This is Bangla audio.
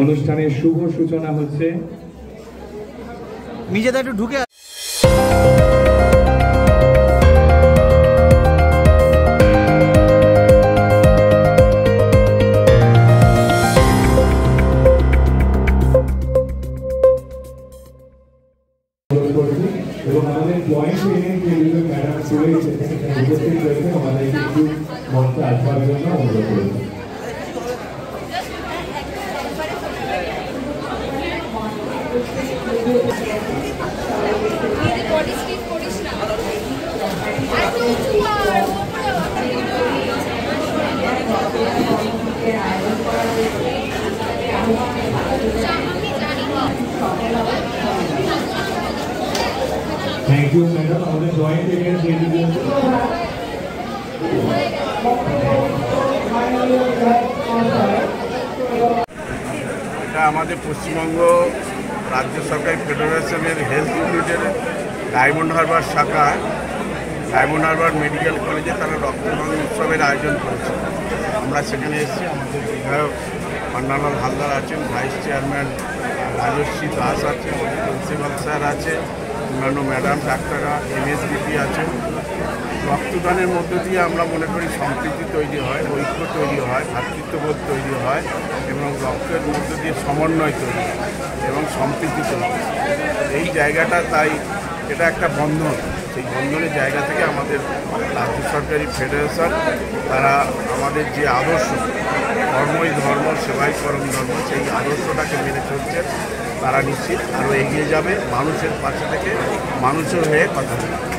অনুষ্ঠানের শুভ সূচনা হচ্ছে। নিজেদের একটু ঢুকে এবং আমাদের জয়েন্ট ম্যাডাম চলে এসেছেন, উপস্থিত রয়েছে, আমাদের একটু মঞ্চে আসবার জন্য অনুরোধ করেছি। Thank you madam. আমাদের জয়েন্ট এটা আমাদের পশ্চিমবঙ্গ রাজ্য সরকারি ফেডারেশনের হেলথ ইউনিটের ডায়মন্ড হারবার শাখা, ডায়মন্ড হারবার মেডিকেল কলেজে তারা রক্তদান উৎসবের আয়োজন করেছে। আমরা সেখানে এসেছি। আমাদের বিধায়ক পান্নালাল হালদার আছেন, ভাইস চেয়ারম্যান রাজশ্রী দাস আছে, প্রিন্সিপাল স্যার আছে, অন্যান্য ম্যাডাম ডাক্তাররা, এমএসডিপি আছেন। রক্তদানের মধ্য দিয়ে আমরা মনে করি সম্প্রীতি তৈরি হয়, ঐক্য তৈরি হয়, ভ্রাতৃত্ববোধ তৈরি হয় এবং রক্তের মধ্য দিয়ে সমন্বয় তৈরি হয় এবং সম্প্রীতি তৈরি হয়। এই জায়গাটা তাই এটা একটা বন্ধন। সেই বন্ধনের জায়গা থেকে আমাদের রাজ্য সরকারি ফেডারেশন তারা আমাদের যে আদর্শ ধর্মই ধর্ম, সেবাই পরম ধর্ম, সেই আদর্শটাকে মেনে চলছে। তারা নিশ্চিত আরও এগিয়ে যাবে, মানুষের পাশে থেকে মানুষের হয়ে কথা বলবে।